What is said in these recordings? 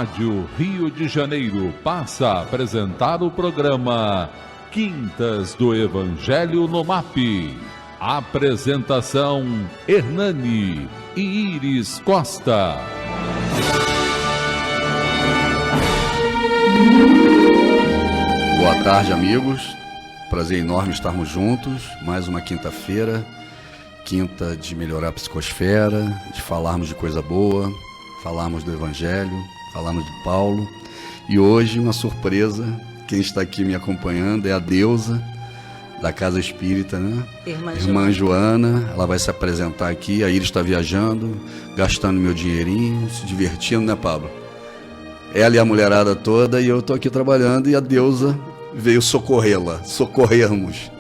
Rádio Rio de Janeiro passa a apresentar o programa Quintas do Evangelho no MAP. Apresentação: Hernani e Iris Costa. Boa tarde, amigos. Prazer enorme estarmos juntos. Mais uma quinta-feira. Quinta de melhorar a psicosfera, de falarmos de coisa boa, falarmos do Evangelho, falarmos de Paulo. E hoje, uma surpresa, quem está aqui me acompanhando é a deusa da Casa Espírita, né? Irmã Joana. Ela vai se apresentar aqui. A Iris está viajando, gastando meu dinheirinho, se divertindo, né, Pablo? Ela e a mulherada toda, e eu estou aqui trabalhando, e a deusa veio socorrermos.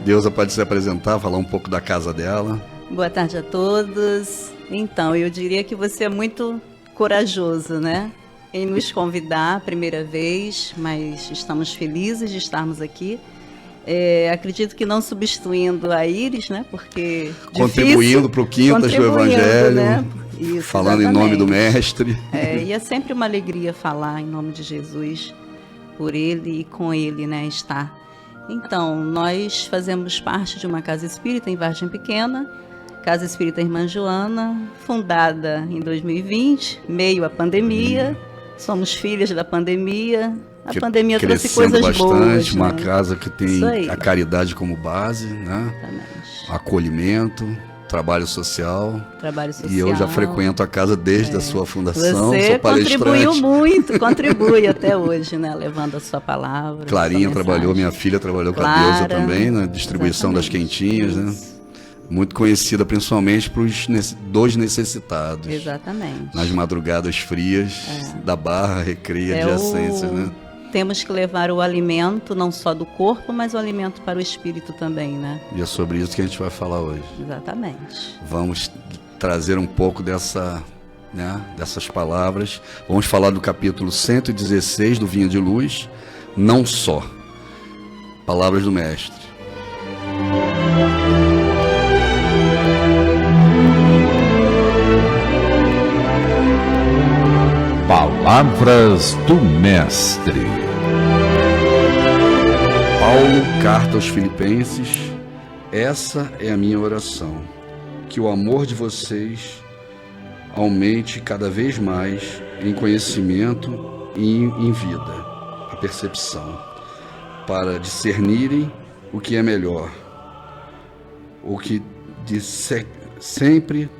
Deusa pode se apresentar, falar um pouco da casa dela. Boa tarde a todos. Então, eu diria que você é muito corajoso, né? Em nos convidar a primeira vez, mas estamos felizes de estarmos aqui. Acredito que não substituindo a Iris, né? Porque contribuindo para o Quintas do Evangelho, né? Isso, falando exatamente. Em nome do Mestre. E é sempre uma alegria falar em nome de Jesus, por ele e com ele, né, estar. Então, nós fazemos parte de uma casa espírita em Vargem Pequena, Casa Espírita Irmã Joana, fundada em 2020, meio à pandemia. Somos filhas da pandemia. A pandemia trouxe coisas bastante, boas. Uma né? casa que tem a caridade como base, né? Exatamente. Acolhimento, trabalho social. E eu já frequento a casa desde a sua fundação. Você sou palestrante. Contribuiu muito, contribui até hoje, né? Levando a sua palavra. Clarinha trabalhou, minha filha trabalhou com a deusa também, na distribuição das quentinhas, né? Muito conhecida principalmente dos necessitados. Exatamente. Nas madrugadas frias da Barra, Recreio, adjacências, né? Temos que levar o alimento, não só do corpo, mas o alimento para o espírito também, né? E é sobre isso que a gente vai falar hoje. Exatamente. Vamos trazer um pouco dessas palavras. Vamos falar do capítulo 116 do Vinha de Luz, Não Só. Palavras do Mestre. Palavras do Mestre. Paulo, carta aos Filipenses. Essa é a minha oração, que o amor de vocês aumente cada vez mais em conhecimento e em vida, a percepção, para discernirem o que é melhor, o que sempre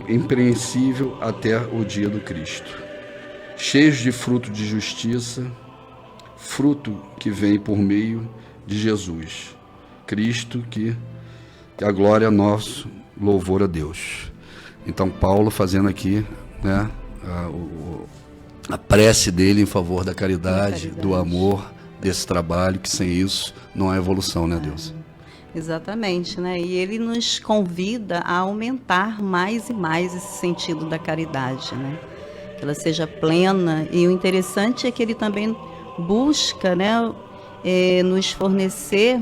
impreensível até o dia do Cristo, cheios de fruto de justiça, fruto que vem por meio de Jesus Cristo, que a glória é nosso, louvor a Deus. Então Paulo fazendo aqui, né, a prece dele em favor da caridade, do amor, desse trabalho, que sem isso não há evolução, né, Deus? Exatamente, né? E ele nos convida a aumentar mais e mais esse sentido da caridade, né? Que ela seja plena. E o interessante é que ele também busca, né, nos fornecer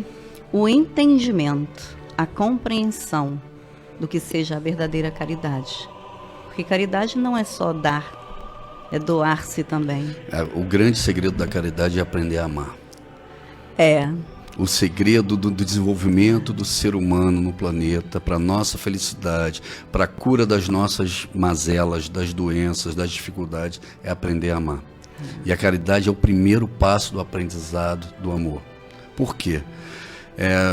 o entendimento, a compreensão do que seja a verdadeira caridade. Porque caridade não é só dar, é doar-se também. O grande segredo da caridade é aprender a amar. O segredo do desenvolvimento do ser humano no planeta, para a nossa felicidade, para a cura das nossas mazelas, das doenças, das dificuldades, é aprender a amar. E a caridade é o primeiro passo do aprendizado do amor. Por quê?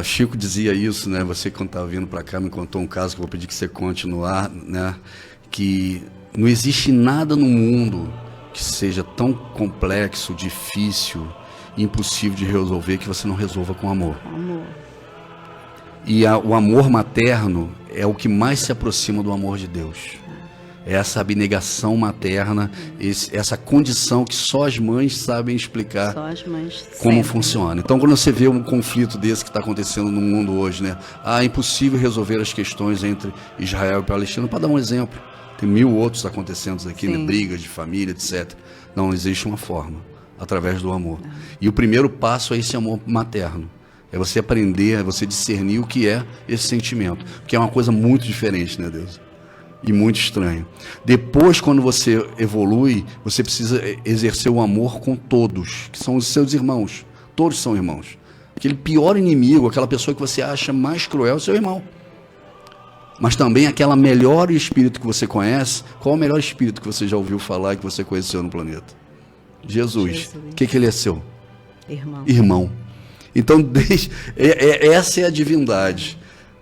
Chico dizia isso, né? Você, quando estava vindo para cá, me contou um caso que eu vou pedir que você conte no ar, né? Que não existe nada no mundo que seja tão complexo, difícil, impossível de resolver, que você não resolva com amor. E o amor materno é o que mais se aproxima do amor de Deus. É essa abnegação materna, essa condição que só as mães sabem explicar como funciona. Então, quando você vê um conflito desse que está acontecendo no mundo hoje, né? É impossível resolver as questões entre Israel e Palestina. Para dar um exemplo, tem 1000 outros acontecendo aqui, né? Brigas de família, etc. Não existe uma forma. Através do amor. E o primeiro passo é esse amor materno. É você aprender, é você discernir o que é esse sentimento. Que é uma coisa muito diferente, né, Deus? e muito estranho. Depois, quando você evolui, você precisa exercer o amor com todos, que são os seus irmãos. Todos são irmãos. Aquele pior inimigo, aquela pessoa que você acha mais cruel, é o seu irmão. Mas também aquela melhor espírito que você conhece. Qual é o melhor espírito que você já ouviu falar e que você conheceu no planeta? Jesus. O que ele é seu? Irmão. Então, essa é a divindade.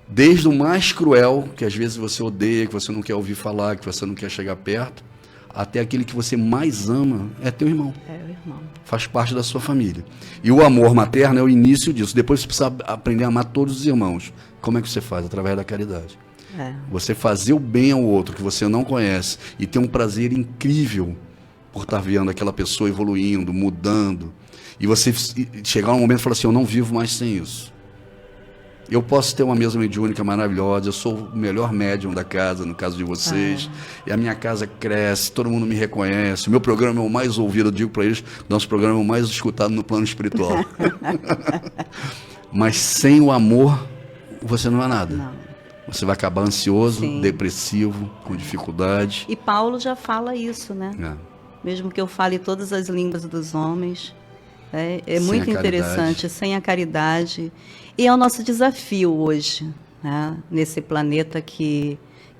Desde o mais cruel, que às vezes você odeia, que você não quer ouvir falar, que você não quer chegar perto, até aquele que você mais ama, é teu irmão. É o irmão. Faz parte da sua família. E o amor materno é o início disso. Depois você precisa aprender a amar todos os irmãos. Como é que você faz? Através da caridade. Você fazer o bem ao outro que você não conhece e ter um prazer incrível por estar vendo aquela pessoa evoluindo, mudando. E você chegar um momento e falar assim, eu não vivo mais sem isso. Eu posso ter uma mesa mediúnica maravilhosa, eu sou o melhor médium da casa, no caso de vocês, e a minha casa cresce, todo mundo me reconhece, o meu programa é o mais ouvido, eu digo para eles, nosso programa é o mais escutado no plano espiritual. Mas sem o amor, você não é nada. Não. Você vai acabar ansioso, Sim. depressivo, com dificuldade. E Paulo já fala isso, né? Mesmo que eu fale todas as línguas dos homens, é muito interessante, sem a caridade. E é o nosso desafio hoje, né? Nesse planeta que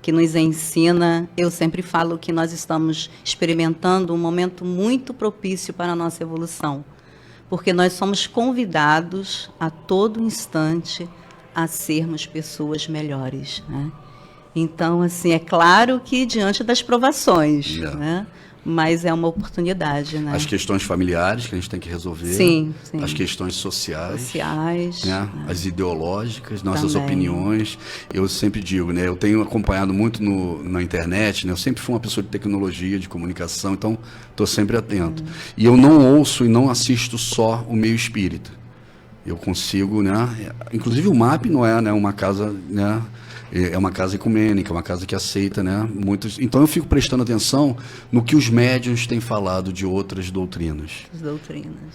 nos ensina. Eu sempre falo que nós estamos experimentando um momento muito propício para a nossa evolução, porque nós somos convidados a todo instante a sermos pessoas melhores, né? Então, assim, é claro que diante das provações, né? Mas é uma oportunidade, né? As questões familiares que a gente tem que resolver. Sim. As questões sociais. Né? As ideológicas, nossas Também. opiniões. Eu sempre digo, né? Eu tenho acompanhado muito na internet, né? Eu sempre fui uma pessoa de tecnologia, de comunicação, então estou sempre atento. E eu não ouço e não assisto só o meio espírita. Eu consigo, né? Inclusive o MAP não é, né, uma casa, né? É uma casa ecumênica, uma casa que aceita, né, muitos. Então eu fico prestando atenção no que os médiuns têm falado de outras doutrinas.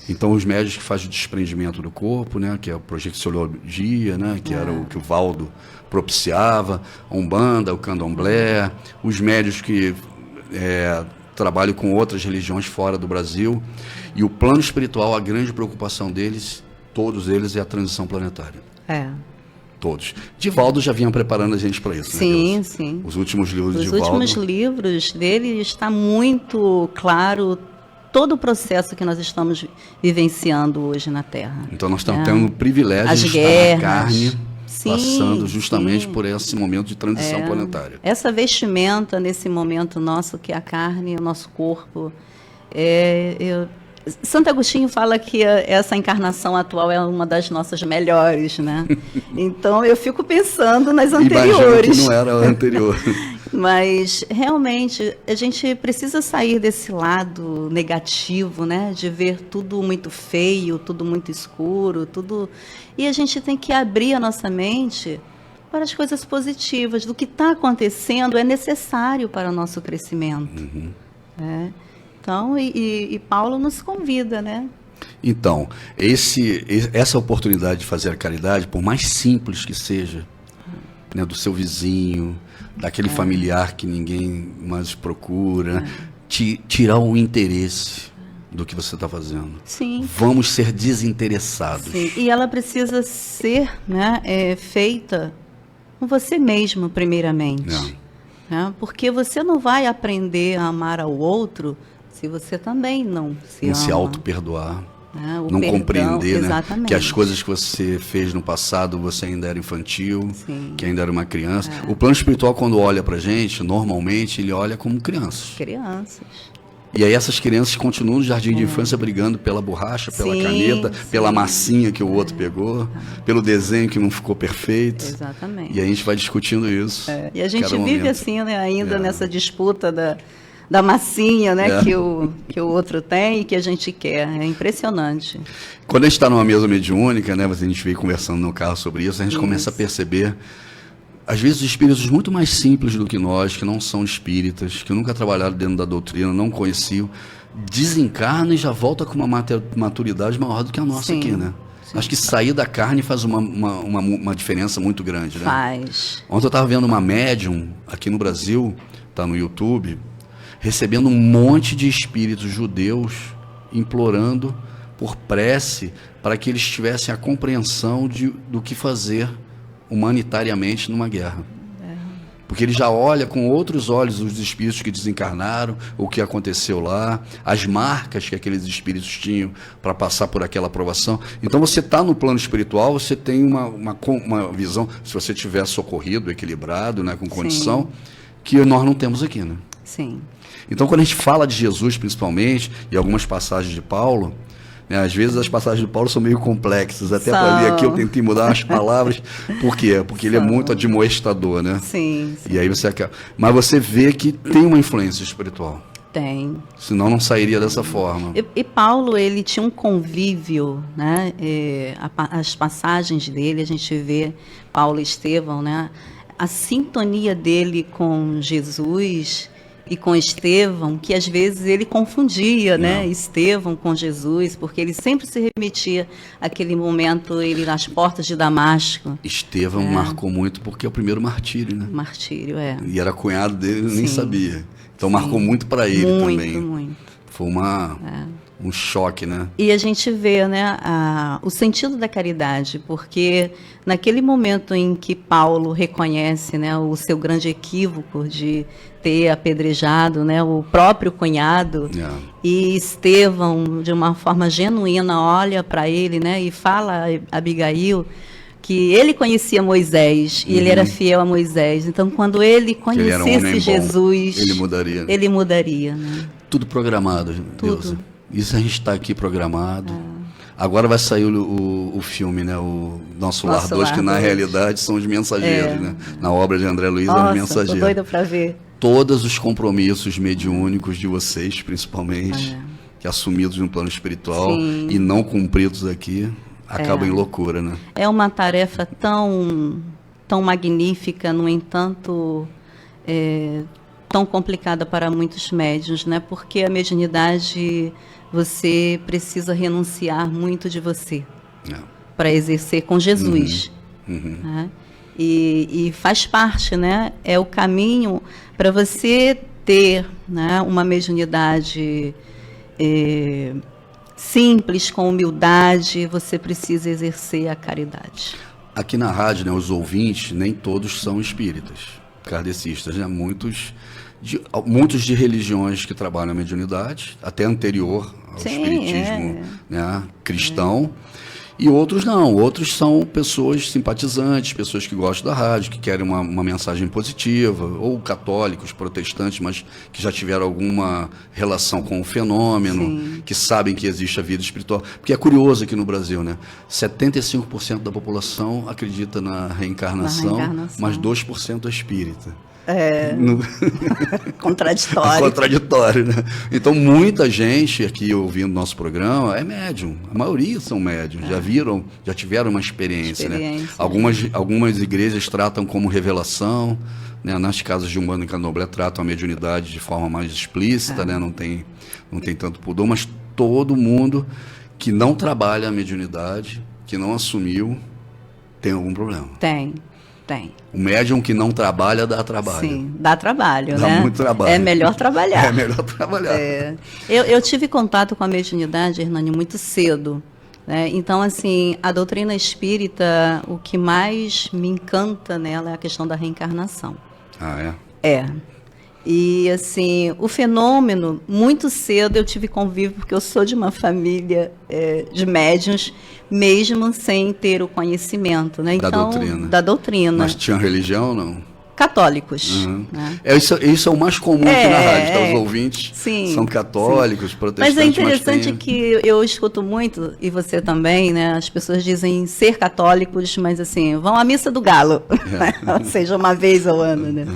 Então os médiuns que fazem o desprendimento do corpo, né, que é a projeciologia, né, que era o que o Valdo propiciava, a Umbanda, o Candomblé, os médiuns que trabalham com outras religiões fora do Brasil. E o plano espiritual, a grande preocupação deles, todos eles, é a transição planetária. Todos. Divaldo já vinha preparando a gente para isso, sim, né? Sim. Os últimos livros de Divaldo. Divaldo. Os últimos livros dele está muito claro todo o processo que nós estamos vivenciando hoje na Terra. Então nós estamos tendo o privilégio de estar na carne, passando justamente por esse momento de transição planetária. Essa vestimenta nesse momento nosso, que é a carne, o nosso corpo, Santo Agostinho fala que essa encarnação atual é uma das nossas melhores, né? Então eu fico pensando nas anteriores. Imagino que não era a anterior. Mas realmente a gente precisa sair desse lado negativo, né? De ver tudo muito feio, tudo muito escuro, tudo. E a gente tem que abrir a nossa mente para as coisas positivas. Do que está acontecendo é necessário para o nosso crescimento. Então, e Paulo nos convida, né? Então, essa oportunidade de fazer a caridade, por mais simples que seja, né, do seu vizinho, daquele familiar que ninguém mais procura, tirar o interesse do que você está fazendo. Sim. Vamos ser desinteressados. Sim. E ela precisa ser, né, feita com você mesmo, primeiramente. Porque você não vai aprender a amar ao outro se você também não se ama. Se auto-perdoar, não perdão, compreender, né, que as coisas que você fez no passado você ainda era infantil, que ainda era uma criança. O plano espiritual, quando olha pra gente, normalmente ele olha como crianças. E aí essas crianças continuam no jardim de infância brigando pela borracha, pela caneta, pela massinha que o outro pegou, pelo desenho que não ficou perfeito. Exatamente. E a gente vai discutindo isso. E a gente vive assim, né, ainda nessa disputa da massinha, né, que o outro tem e que a gente quer. É impressionante. Quando a gente está numa mesa mediúnica, né, a gente veio conversando no carro sobre isso, a gente começa a perceber, às vezes, espíritos muito mais simples do que nós, que não são espíritas, que nunca trabalharam dentro da doutrina, não conheciam, desencarnam e já volta com uma maturidade maior do que a nossa aqui, né? Acho que sair da carne faz uma diferença muito grande, né? Faz. Ontem eu estava vendo uma médium aqui no Brasil, está no YouTube, recebendo um monte de espíritos judeus implorando por prece para que eles tivessem a compreensão do que fazer humanitariamente numa guerra. Porque ele já olha com outros olhos os espíritos que desencarnaram, o que aconteceu lá, as marcas que aqueles espíritos tinham para passar por aquela provação. Então você está no plano espiritual, você tem uma visão, se você tiver socorrido, equilibrado, né, com condição, que nós não temos aqui, né? Sim. Então quando a gente fala de Jesus principalmente, e algumas passagens de Paulo, né, às vezes as passagens de Paulo são meio complexas, até para ler aqui eu tentei mudar umas palavras. Por quê? Porque ele é muito admoestador, né? Sim. E aí você acaba... Mas você vê que tem uma influência espiritual. Tem. Senão não sairia dessa forma. E Paulo, ele tinha um convívio, né? As passagens dele, a gente vê Paulo e Estevão, né? A sintonia dele com Jesus e com Estevão, que às vezes ele confundia, né? Estevão com Jesus, porque ele sempre se remetia àquele momento, ele nas portas de Damasco. Estevão marcou muito porque é o primeiro martírio, né? Martírio, E era cunhado dele, nem sabia. Então marcou muito para ele também. Muito. Foi um choque, né? E a gente vê, né, o sentido da caridade, porque naquele momento em que Paulo reconhece, né, o seu grande equívoco de ter apedrejado, né, o próprio cunhado, e Estevão, de uma forma genuína, olha para ele, né, e fala a Abigail que ele conhecia Moisés e ele era fiel a Moisés. Então, quando ele conhecesse Jesus, ele mudaria, né? Tudo programado, Deus. Isso a gente está aqui programado. Agora vai sair o filme, né? O Nosso Lar 2, que na realidade são os mensageiros, né? Na obra de André Luiz, os mensageiros. Tô doida para ver. Todos os compromissos mediúnicos de vocês, principalmente, que assumidos no plano espiritual e não cumpridos aqui, acabam em loucura, né? É uma tarefa tão magnífica, no entanto, tão complicada para muitos médiuns, né? Porque a mediunidade, você precisa renunciar muito de você para exercer com Jesus. Né? E faz parte, né? É o caminho para você ter, né, uma mediunidade simples, com humildade, você precisa exercer a caridade. Aqui na rádio, né, os ouvintes, nem todos são espíritas, kardecistas, né? Muitos de religiões que trabalham a mediunidade, até anterior ao espiritismo né, cristão, e outros não. Outros são pessoas simpatizantes, pessoas que gostam da rádio, que querem uma mensagem positiva, ou católicos, protestantes, mas que já tiveram alguma relação com o fenômeno, que sabem que existe a vida espiritual. Porque é curioso aqui no Brasil, né? 75% da população acredita na reencarnação, mas 2% é espírita. Contraditório. Contraditório, né? Então, muita gente aqui ouvindo nosso programa é médium. A maioria são médiums. Já tiveram uma experiência. Né? Algumas igrejas tratam como revelação. Né? Nas casas de Umbanda e Candomblé tratam a mediunidade de forma mais explícita, né? Não tem tanto pudor, mas todo mundo que não trabalha a mediunidade, que não assumiu, tem algum problema. Tem. O médium que não trabalha, dá trabalho. Sim, dá trabalho, dá né? Muito trabalho. É melhor trabalhar. É melhor trabalhar. Eu tive contato com a mediunidade, Hernani, muito cedo. Né? Então, assim, a doutrina espírita, o que mais me encanta nela é a questão da reencarnação. E, assim, o fenômeno, muito cedo eu tive convívio, porque eu sou de uma família de médiuns, mesmo sem ter o conhecimento, né? Da doutrina. Mas tinha religião ou não? Católicos. Né? Isso é o mais comum aqui na rádio, tá? Os ouvintes são católicos, protestantes. Mas é interessante que eu escuto muito, e você também, né? As pessoas dizem ser católicos, mas assim, vão à missa do galo, né? Ou seja, uma vez ao ano, né?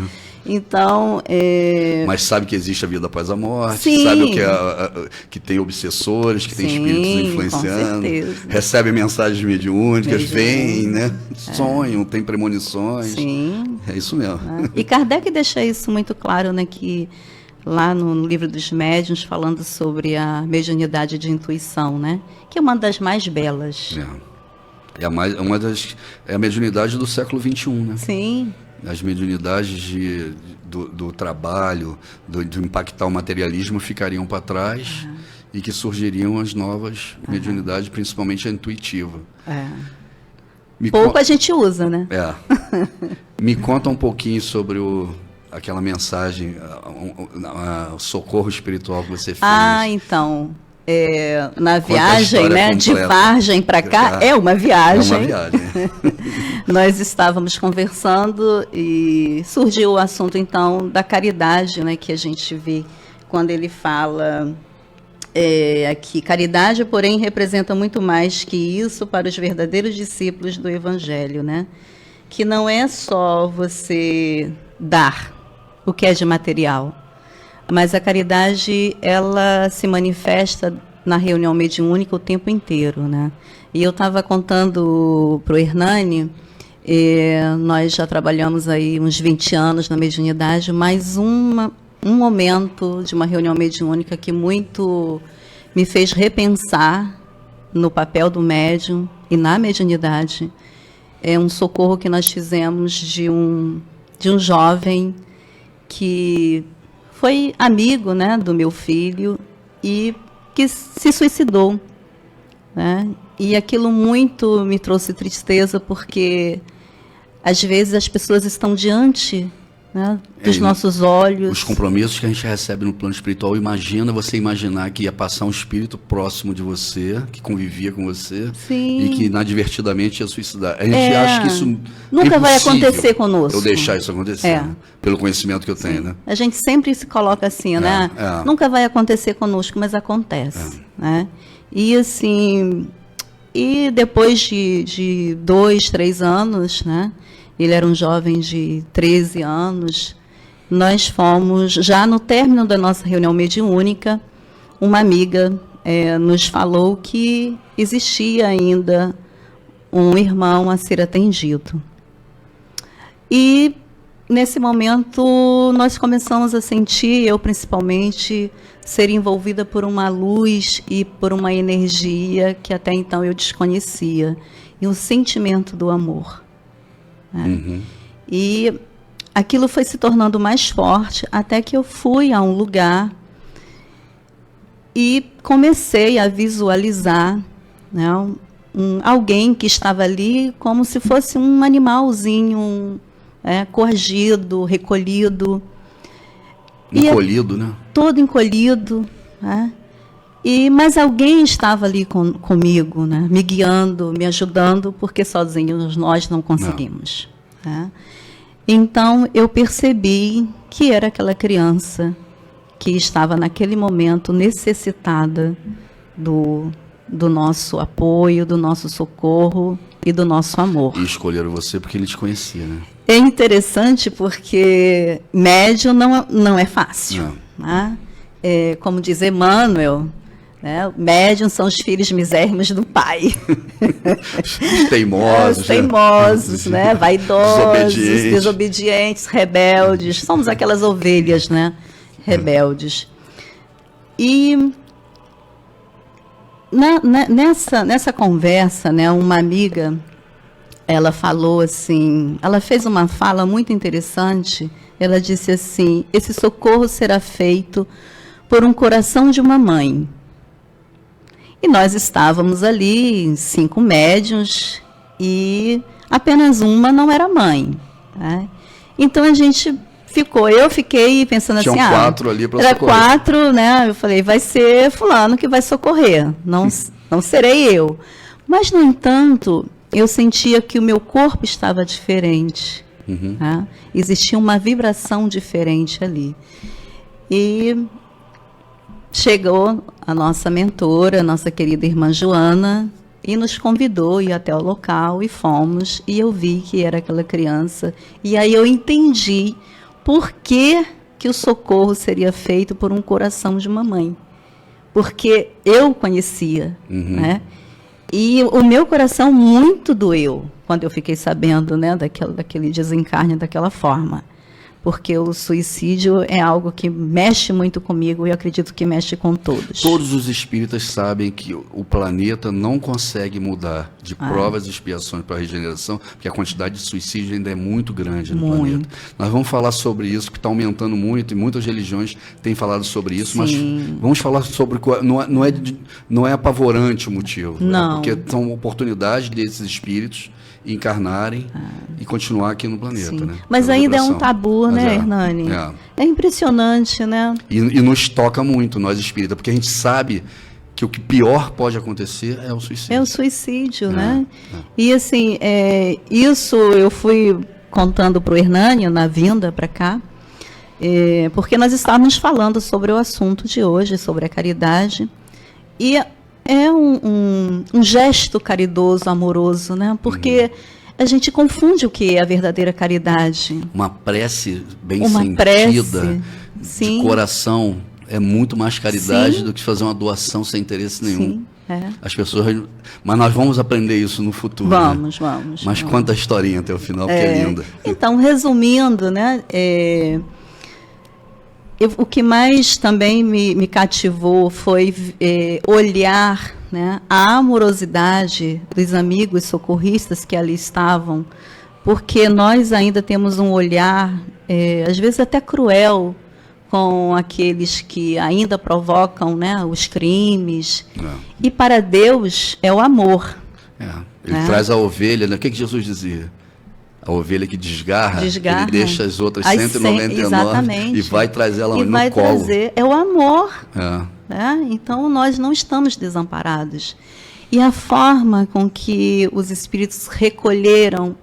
Então, mas sabe que existe a vida após a morte, sabe o que tem obsessores, que tem espíritos influenciando, recebe mensagens mediúnicas, vêm, né? Sonham, tem premonições. É isso mesmo. E Kardec deixa isso muito claro, né? Que lá no livro dos médiuns, falando sobre a mediunidade de intuição, né? Que é uma das mais belas. É a mediunidade do século XXI, né? Sim. As mediunidades do trabalho, de impactar o materialismo ficariam para trás e que surgiriam as novas mediunidades, principalmente a intuitiva. Pouco a gente usa, né? Me conta um pouquinho sobre aquela mensagem, o socorro espiritual que você fez. Então, na viagem, né, de Vargem para cá, é uma viagem. É uma viagem. Nós estávamos conversando e surgiu o assunto, então, da caridade, né, que a gente vê quando ele fala aqui, caridade, porém, representa muito mais que isso para os verdadeiros discípulos do Evangelho, né? Que não é só você dar o que é de material, mas a caridade, ela se manifesta na reunião mediúnica o tempo inteiro, né? E eu estava contando para o Hernani, nós já trabalhamos aí uns 20 anos na mediunidade, mas um momento de uma reunião mediúnica que muito me fez repensar no papel do médium e na mediunidade. É um socorro que nós fizemos de um jovem que foi amigo, né, do meu filho e que se suicidou, né? E aquilo muito me trouxe tristeza, porque às vezes as pessoas estão diante, né, dos nossos olhos. Os compromissos que a gente recebe no plano espiritual, imagina você imaginar que ia passar um espírito próximo de você, que convivia com você, Sim. e que inadvertidamente ia suicidar. A gente acha que isso nunca vai acontecer conosco. Eu deixar isso acontecer, né? Pelo conhecimento que eu tenho, né? A gente sempre se coloca assim, né? Nunca vai acontecer conosco, mas acontece, né? E assim, e depois de 2, 3 anos, né? Ele era um jovem de 13 anos. Nós fomos, já no término da nossa reunião mediúnica, uma amiga nos falou que existia ainda um irmão a ser atendido. E, nesse momento, nós começamos a sentir, eu principalmente, ser envolvida por uma luz e por uma energia que até então eu desconhecia. E um sentimento do amor. E aquilo foi se tornando mais forte até que eu fui a um lugar e comecei a visualizar, né, alguém que estava ali como se fosse um animalzinho, coagido, recolhido. Encolhido, né? Todo encolhido, né? Mas alguém estava ali comigo, né? Me guiando, me ajudando, porque sozinhos nós não conseguimos. Né? Então, eu percebi que era aquela criança que estava, naquele momento, necessitada do nosso apoio, do nosso socorro e do nosso amor. E escolheram você porque ele te conhecia, né? É interessante porque médium não é fácil. Né? Como diz Emmanuel, né? Médiuns são os filhos misérrimos do pai. Teimosos. Teimosos, né? Vaidosos, desobedientes, rebeldes. Somos aquelas ovelhas, né? Rebeldes. E nessa conversa, né, uma amiga, ela falou assim, ela fez uma fala muito interessante. Ela disse assim: esse socorro será feito por um coração de uma mãe. E nós estávamos ali, 5 médiuns, e apenas uma não era mãe. Né? Então a gente eu fiquei pensando assim, 4 ali para socorrer. 4, né? Eu falei, vai ser fulano que vai socorrer, não serei eu. Mas, no entanto, eu sentia que o meu corpo estava diferente. Né? Existia uma vibração diferente ali. E chegou a nossa mentora, a nossa querida irmã Joana, e nos convidou a ir até o local, e fomos, e eu vi que era aquela criança. E aí eu entendi por que o socorro seria feito por um coração de mamãe. Porque eu conhecia, né? E o meu coração muito doeu quando eu fiquei sabendo, né, daquele desencarne daquela forma. porque o suicídio é algo que mexe muito comigo e eu acredito que mexe com todos. Todos os espíritas sabem que o planeta não consegue mudar de provas e expiações para a regeneração, porque a quantidade de suicídio ainda é muito grande no planeta. Nós vamos falar sobre isso, que está aumentando muito, e muitas religiões têm falado sobre isso, mas vamos falar sobre... Não é apavorante o motivo. Não. Porque são oportunidades desses espíritos encarnarem e continuar aqui no planeta. Né? Mas Pela ainda é um vibração. tabu, né, Hernani? É impressionante, né? E nos toca muito, nós espíritas, porque a gente sabe que o que pior pode acontecer é o suicídio. É o suicídio, né? E assim, isso eu fui contando para o Hernani na vinda para cá, porque nós estávamos falando sobre o assunto de hoje, sobre a caridade, e é um gesto caridoso, amoroso, né? Porque a gente confunde o que é a verdadeira caridade. Uma prece bem Uma sentida, prece, de sim. coração, é muito mais caridade Sim. do que fazer uma doação sem interesse nenhum. Sim, As pessoas... Mas nós vamos aprender isso no futuro. Vamos. Mas conta a historinha até o final, porque é linda. Então, resumindo, né? O que mais também me cativou foi olhar, né, a amorosidade dos amigos socorristas que ali estavam, porque nós ainda temos um olhar, às vezes até cruel, com aqueles que ainda provocam, né, os crimes. E para Deus é o amor. Ele traz a ovelha, né? O que Jesus dizia? A ovelha que desgarra, ele deixa as outras 199 e vai trazer ela no colo. É o amor. Né? Então, nós não estamos desamparados. E a forma com que os espíritos recolheram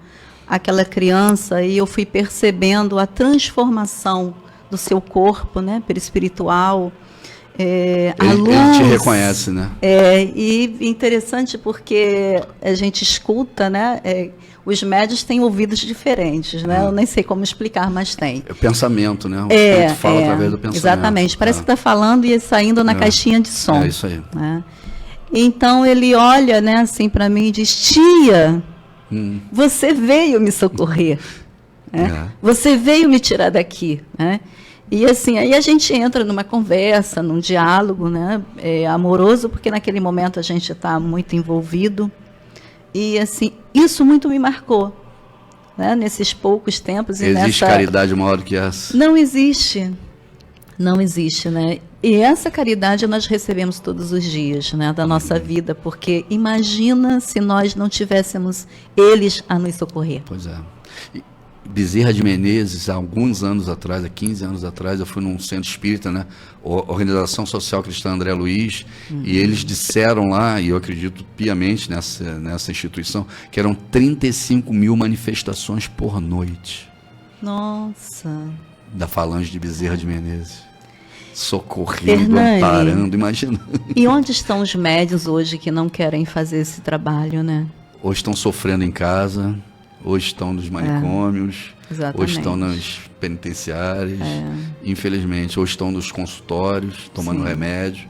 aquela criança, e eu fui percebendo a transformação do seu corpo, né, perispiritual, a luz. Ele te reconhece, né? E interessante porque a gente escuta, né? Os médios têm ouvidos diferentes, né? Eu nem sei como explicar, mas tem. É o pensamento, né? O espírito fala através do pensamento. Exatamente. Parece que está falando e saindo na caixinha de som. É isso aí. Né? Então ele olha, né, assim para mim e diz: tia, você veio me socorrer. Né? Você veio me tirar daqui. Né? E assim, aí a gente entra numa conversa, num diálogo, né, amoroso, porque naquele momento a gente está muito envolvido. E assim, isso muito me marcou, né, nesses poucos tempos. Existe caridade maior do que essa? Não existe. Não existe, né? E essa caridade nós recebemos todos os dias, né, da nossa vida, porque imagina se nós não tivéssemos eles a nos socorrer. Pois é. Bezerra de Menezes, há alguns anos atrás, há 15 anos atrás, eu fui num centro espírita, né, Organização Social Cristã André Luiz, e eles disseram lá, e eu acredito piamente nessa instituição, que eram 35 mil manifestações por noite. Nossa! Da falange de Bezerra de Menezes. Socorrendo, amparando, imagina. E onde estão os médiuns hoje que não querem fazer esse trabalho, né? Hoje estão sofrendo em casa, hoje estão nos manicômios, hoje estão nas penitenciárias, infelizmente, hoje estão nos consultórios, tomando remédio.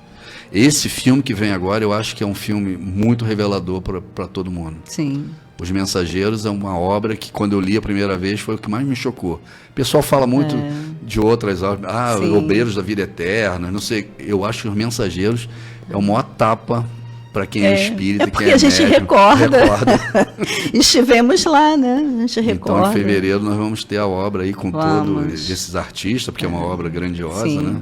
Esse filme que vem agora, eu acho que é um filme muito revelador para todo mundo. Sim. Os Mensageiros é uma obra que, quando eu li a primeira vez, foi o que mais me chocou. O pessoal fala muito de outras obras, Obreiros da Vida Eterna, não sei. Eu acho que Os Mensageiros é a maior tapa para quem é espírita. Porque a gente recorda. Estivemos lá, né? A gente recorda. Então, em fevereiro, nós vamos ter a obra aí com todos esses artistas, porque é uma obra grandiosa, né?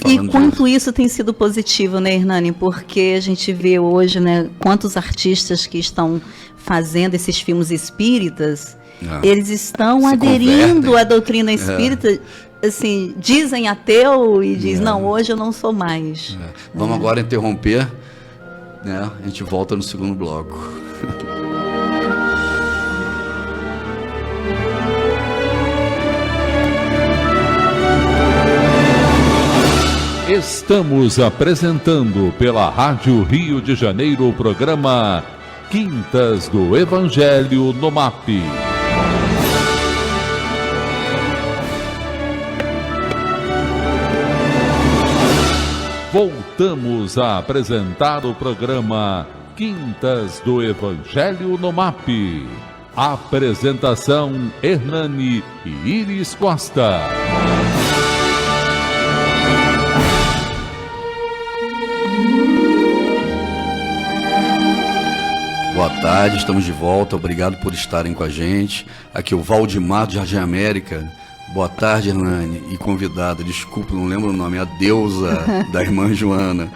E quanto isso tem sido positivo, né, Hernani? Porque a gente vê hoje, né, quantos artistas que estão fazendo esses filmes espíritas, eles estão aderindo à doutrina espírita, assim, dizem ateu e diz, não, hoje eu não sou mais. Vamos agora interromper, né? A gente volta no segundo bloco. Estamos apresentando pela Rádio Rio de Janeiro o programa Quintas do Evangelho no MAP. Voltamos a apresentar o programa Quintas do Evangelho no MAP. Apresentação: Hernani e Iris Costa. Boa tarde, estamos de volta, obrigado por estarem com a gente. Aqui é o Valdemar do Jardim América. Boa tarde, Hernani, e convidada, desculpa, não lembro o nome, a deusa da irmã Joana.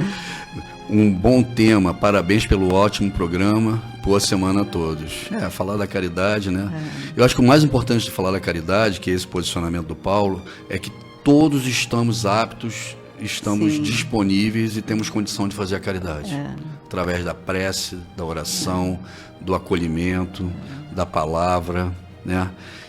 Um bom tema, parabéns pelo ótimo programa, boa semana a todos. Falar da caridade, né? Eu acho que o mais importante de falar da caridade, que é esse posicionamento do Paulo, é que todos estamos aptos, estamos disponíveis e temos condição de fazer a caridade. Através da prece, da oração, do acolhimento, da palavra, né?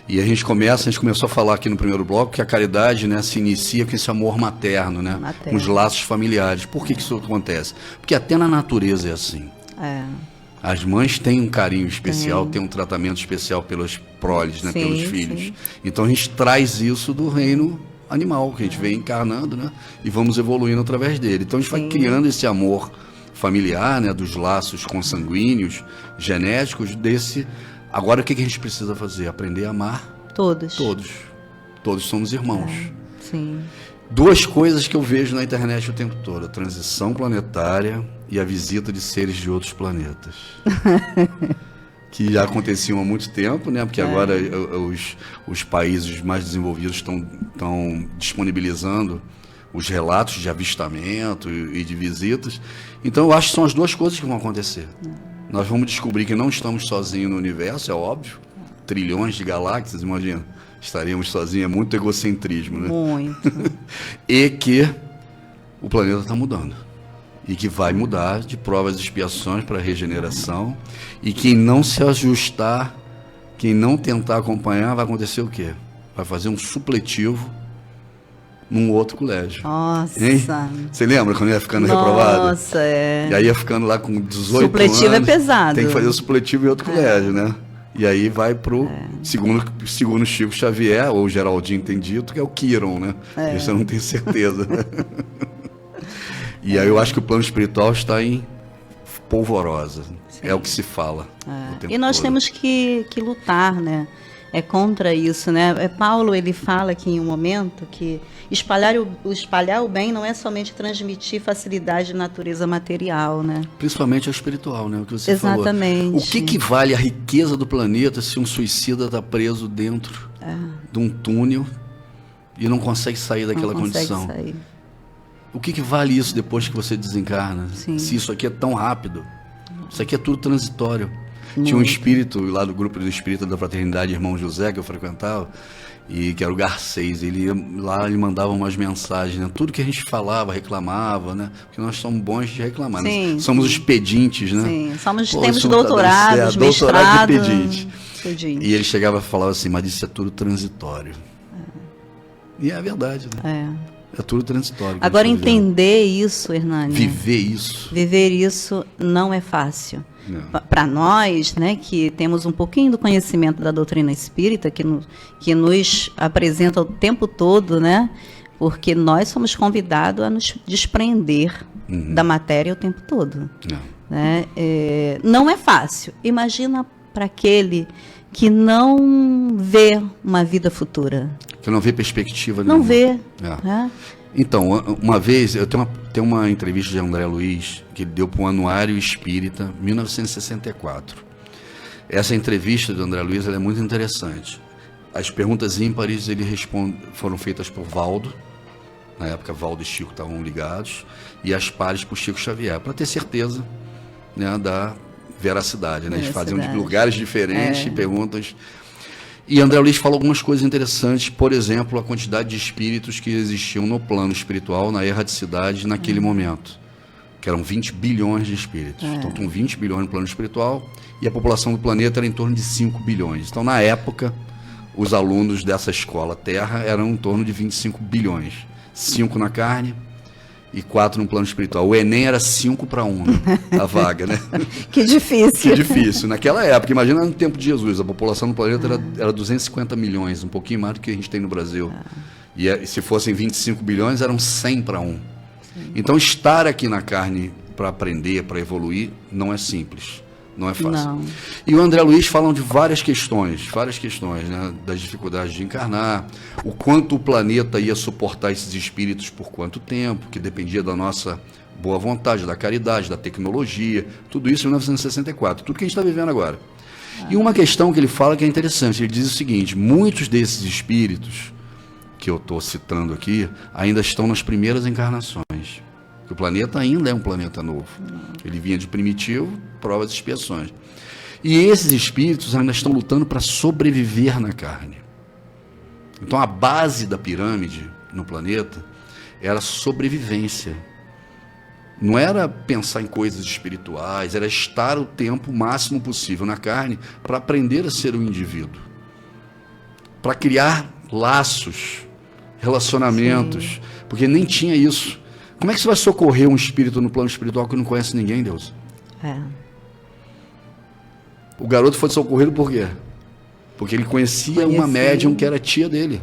E a gente começou a falar aqui no primeiro bloco que a caridade, né, se inicia com esse amor materno, né? Com os laços familiares. Por que isso acontece? Porque até na natureza é assim. As mães têm um carinho especial, têm um tratamento especial pelas proles, né, pelos filhos. Então a gente traz isso do reino animal, que a gente vem encarnando, né? E vamos evoluindo através dele. Então a gente vai criando esse amor familiar, né, dos laços consanguíneos, genéticos, desse... Agora o que a gente precisa fazer? Aprender a amar todos. Todos somos irmãos. Sim. Duas coisas que eu vejo na internet o tempo todo: a transição planetária e a visita de seres de outros planetas. Que já aconteciam há muito tempo, né? Porque agora os países mais desenvolvidos estão disponibilizando os relatos de avistamento e de visitas. Então eu acho que são as duas coisas que vão acontecer. Nós vamos descobrir que não estamos sozinhos no universo, é óbvio. Trilhões de galáxias, imagina. Estaríamos sozinhos, é muito egocentrismo, né? Muito. E que o planeta está mudando. E que vai mudar de provas e expiações para regeneração. E quem não se ajustar, quem não tentar acompanhar, vai acontecer o quê? Vai fazer um supletivo num outro colégio. Nossa. Hein? Você lembra quando ia ficando reprovado? Nossa, E aí ia ficando lá com 18 supletivo anos. É pesado. Tem que fazer o supletivo em outro colégio, né? E aí vai pro, segundo Chico Xavier, ou Geraldinho tem dito, que é o Quiron, né? Isso eu não tenho certeza. E aí eu acho que o plano espiritual está em polvorosa. É o que se fala. O tempo e nós todo. temos que lutar, né? Contra isso, né? Paulo, ele fala aqui em um momento que espalhar o bem não é somente transmitir facilidade de natureza material, né? Principalmente o espiritual, né? O que você Exatamente. falou. O que vale a riqueza do planeta se um suicida está preso dentro de um túnel e não consegue sair daquela condição? Sair. O que vale isso depois que você desencarna? Sim. Se isso aqui é tão rápido. Isso aqui é tudo transitório. Tinha um espírito lá do grupo do espírita da Fraternidade Irmão José, que eu frequentava, e que era o Garcês. Ele mandava umas mensagens, né? Tudo que a gente falava, reclamava, né? Porque nós somos bons de reclamar, né? Somos os pedintes, né? Sim, temos doutorados, mestrado. E pedinte. E ele chegava e falava assim, mas isso é tudo transitório. E é a verdade, né? É tudo transitório. Agora, entender isso, Hernani. Viver isso não é fácil. Para nós, né, que temos um pouquinho do conhecimento da doutrina espírita, que nos apresenta o tempo todo, né, porque nós somos convidados a nos desprender da matéria o tempo todo. Né? Não é fácil. Imagina para aquele que não vê uma vida futura. Que não vê perspectiva nenhuma. Não vê. Então, uma vez, eu tenho uma entrevista de André Luiz, que ele deu para o Anuário Espírita, 1964. Essa entrevista do André Luiz é muito interessante. As perguntas ímpares foram feitas por Valdo, na época Valdo e Chico estavam ligados, e as pares por Chico Xavier, para ter certeza, né, da veracidade. Né? Eles faziam de lugares diferentes, perguntas... E André Luiz falou algumas coisas interessantes, por exemplo, a quantidade de espíritos que existiam no plano espiritual, na erradicidade, naquele momento, que eram 20 bilhões de espíritos. Então, com 20 bilhões no plano espiritual, e a população do planeta era em torno de 5 bilhões. Então, na época, os alunos dessa escola Terra eram em torno de 25 bilhões. 5 na carne e 4 no plano espiritual. O Enem era 5-1, né? A vaga, né? Que difícil. Que difícil. Naquela época, imagina no tempo de Jesus, a população do planeta era 250 milhões, um pouquinho mais do que a gente tem no Brasil. E se fossem 25 bilhões, eram 100-1. Então, estar aqui na carne para aprender, para evoluir, não é simples. Não é fácil. Não. E o André Luiz falam de várias questões, né, das dificuldades de encarnar, o quanto o planeta ia suportar esses espíritos por quanto tempo, que dependia da nossa boa vontade, da caridade, da tecnologia, tudo isso em 1964, tudo que a gente está vivendo agora. E uma questão que ele fala que é interessante, ele diz o seguinte: muitos desses espíritos que eu estou citando aqui ainda estão nas primeiras encarnações. O planeta ainda é um planeta novo. Ele vinha de primitivo, provas e expiações. E esses espíritos ainda estão lutando para sobreviver na carne. Então a base da pirâmide no planeta era sobrevivência. Não era pensar em coisas espirituais, era estar o tempo máximo possível na carne para aprender a ser um indivíduo. Para criar laços, relacionamentos, sim, porque nem tinha isso. Como é que você vai socorrer um espírito no plano espiritual que não conhece ninguém, Deus? O garoto foi socorrido por quê? Porque ele conhecia uma médium que era tia dele.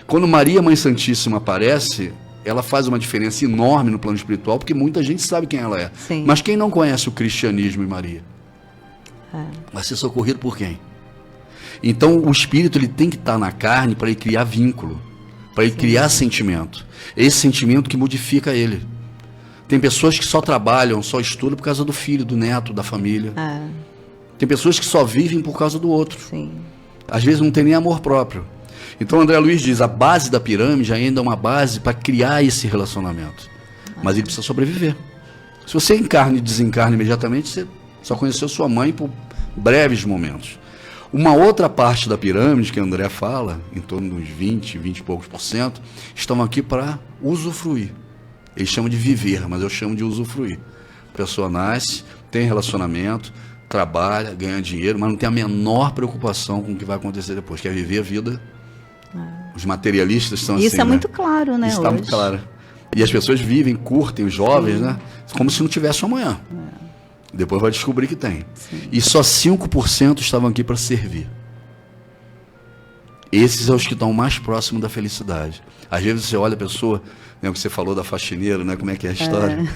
Quando Maria, Mãe Santíssima, aparece, ela faz uma diferença enorme no plano espiritual, porque muita gente sabe quem ela é. Sim. Mas quem não conhece o cristianismo e Maria? Vai ser socorrido por quem? Então o espírito ele tem que estar na carne para ele criar vínculo, para ele criar sentimento. Esse sentimento que modifica ele. Tem pessoas que só trabalham, só estudam por causa do filho, do neto, da família. Tem pessoas que só vivem por causa do outro. Sim. Às vezes não tem nem amor próprio. Então André Luiz diz, a base da pirâmide ainda é uma base para criar esse relacionamento. Mas ele precisa sobreviver. Se você encarna e desencarna imediatamente, você só conheceu sua mãe por breves momentos. Uma outra parte da pirâmide que André fala, em torno dos 20 e poucos %, estão aqui para usufruir. Eles chamam de viver, mas eu chamo de usufruir. A pessoa nasce, tem relacionamento, trabalha, ganha dinheiro, mas não tem a menor preocupação com o que vai acontecer depois. Quer viver a vida. Os materialistas estão assim. Isso é muito claro, né? Isso está muito claro. E as pessoas vivem, curtem, os jovens, sim, né? Como se não tivesse amanhã. Depois vai descobrir que tem. Sim. E só 5% estavam aqui para servir. Esses são os que estão mais próximos da felicidade. Às vezes você olha a pessoa, né, o que você falou da faxineira, né, como é que é a história?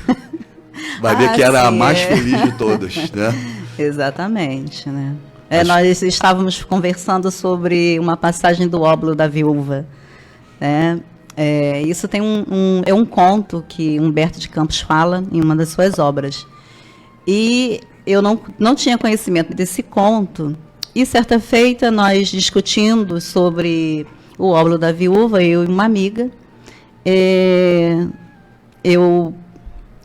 Vai ver que era a mais feliz de todas, né? Exatamente, né? Nós estávamos conversando sobre uma passagem do Óbolo da Viúva. Né? Isso tem um conto que Humberto de Campos fala em uma das suas obras. E eu não tinha conhecimento desse conto. E certa feita, nós discutindo sobre o Óbolo da Viúva, eu e uma amiga, eu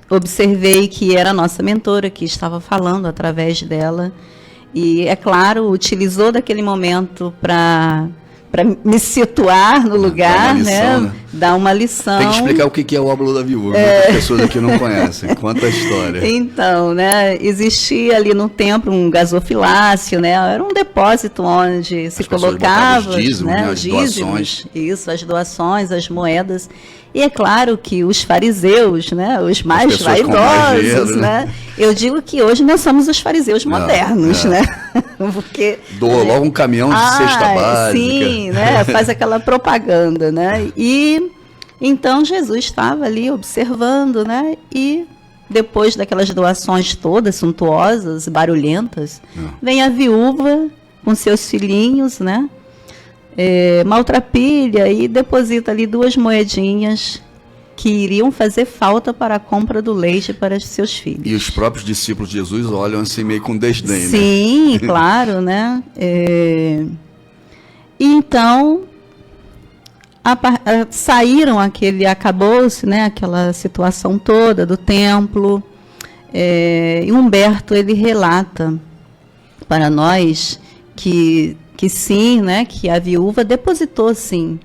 observei que era a nossa mentora que estava falando através dela. E, é claro, utilizou daquele momento para me situar no lugar, né? Dar uma lição. Tem que explicar o que é o Óbolo da Viúva, né? As pessoas aqui não conhecem. Conta a história. Então, né? Existia ali no templo um gasofilácio, né? Era um depósito onde se colocava, os dízimos, né? As doações. Isso, as doações, as moedas. E é claro que os fariseus, né, os mais vaidosos, né, eu digo que hoje nós somos os fariseus modernos, né, porque doa logo um caminhão de cesta básica. Sim, né, faz aquela propaganda, né, e então Jesus estava ali observando, né, e depois daquelas doações todas suntuosas, barulhentas, vem a viúva com seus filhinhos, né, maltrapilha e deposita ali 2 moedinhas que iriam fazer falta para a compra do leite para seus filhos. E os próprios discípulos de Jesus olham assim meio com desdém, né? Sim, claro, né? E então saíram acabou-se, né? Aquela situação toda do templo. E Humberto ele relata para nós que sim, né, que a viúva depositou, sim,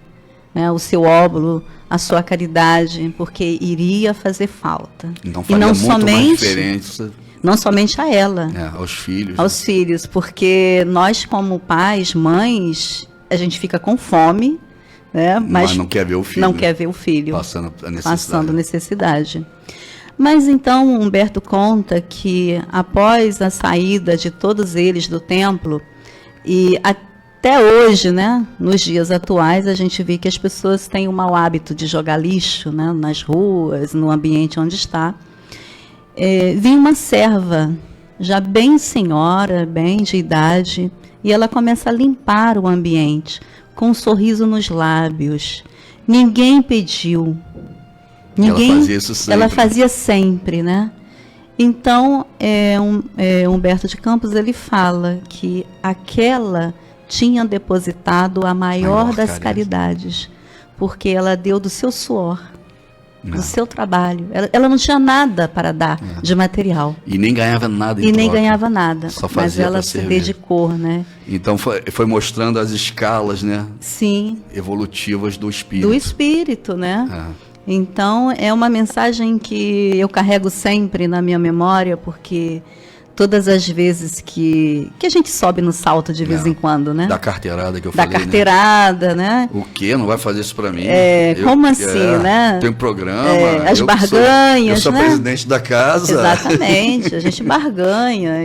né, o seu óbolo, a sua caridade, porque iria fazer falta. Então faria muito mais diferença. Não somente a ela. Aos filhos. Aos filhos, porque nós como pais, mães, a gente fica com fome, né, mas não quer ver o filho. Não quer ver o filho. Passando necessidade. Mas então Humberto conta que após a saída de todos eles do templo, e até hoje, né, nos dias atuais, a gente vê que as pessoas têm o mau hábito de jogar lixo, né, nas ruas, no ambiente onde está. Vinha uma serva já bem senhora, bem de idade, e ela começa a limpar o ambiente, com um sorriso nos lábios. Ninguém pediu. Ninguém, ela fazia isso sempre. Ela fazia sempre, né? Então, Humberto de Campos, ele fala que aquela tinha depositado a maior das caridades, porque ela deu do seu suor, do seu trabalho. Ela não tinha nada para dar de material. E nem ganhava nada em E nem troca. ganhava nada. Só fazia, mas ela se dedicou, né? Então foi mostrando as escalas, né? Sim. Evolutivas do espírito. Do espírito, né? Então, é uma mensagem que eu carrego sempre na minha memória, porque todas as vezes que a gente sobe no salto de vez em quando, né? Da carteirada que eu falei, da carteirada, né? O quê? Não vai fazer isso para mim? Como assim, né? Tem um programa. As barganhas, eu sou né? presidente da casa. Exatamente, a gente barganha.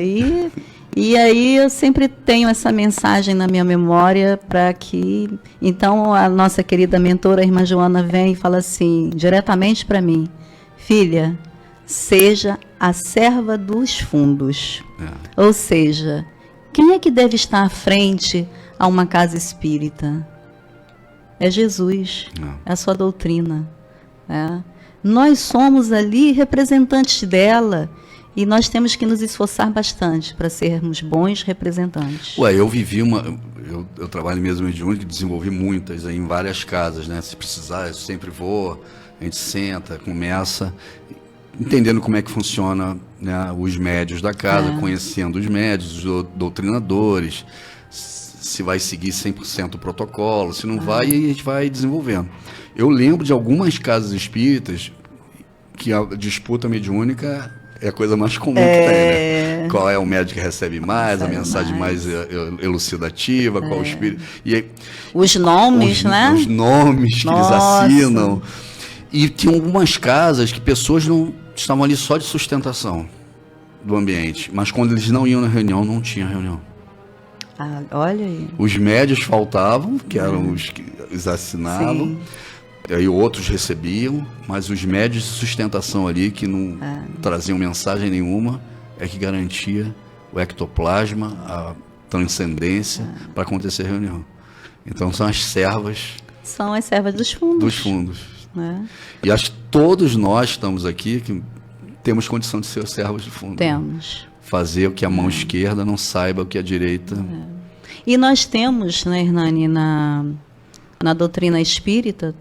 E aí eu sempre tenho essa mensagem na minha memória para que... Então, a nossa querida mentora, a irmã Joana, vem e fala assim, diretamente para mim, filha, seja a serva dos fundos. Ou seja, quem é que deve estar à frente a uma casa espírita? É Jesus, é a sua doutrina. Nós somos ali representantes dela. E nós temos que nos esforçar bastante para sermos bons representantes. Eu vivi eu trabalho mesmo mediúnico, desenvolvi muitas aí em várias casas, né? Se precisar, eu sempre vou, a gente senta, começa, entendendo como é que funciona, né, os médios da casa, conhecendo os médios, os doutrinadores, se vai seguir 100% o protocolo, se não vai, a gente vai desenvolvendo. Eu lembro de algumas casas espíritas que a disputa mediúnica é a coisa mais comum que tem, né? Qual é o médico que recebe mais, a mensagem mais elucidativa, qual o espírito. E aí, os nomes, né? Os nomes que eles assinam. E tinha algumas casas que pessoas não estavam ali só de sustentação do ambiente, mas quando eles não iam na reunião, não tinha reunião. Olha aí. Os médios faltavam, que eram os que eles assinavam. Sim. Aí outros recebiam, mas os médios de sustentação ali, que não traziam mensagem nenhuma, é que garantia o ectoplasma, a transcendência para acontecer a reunião. Então são as servas... São as servas dos fundos. Dos fundos. E acho que todos nós estamos aqui que temos condição de ser servos de fundo. Temos. Fazer o que a mão esquerda não saiba o que a direita... E nós temos, né, Hernani, na doutrina espírita,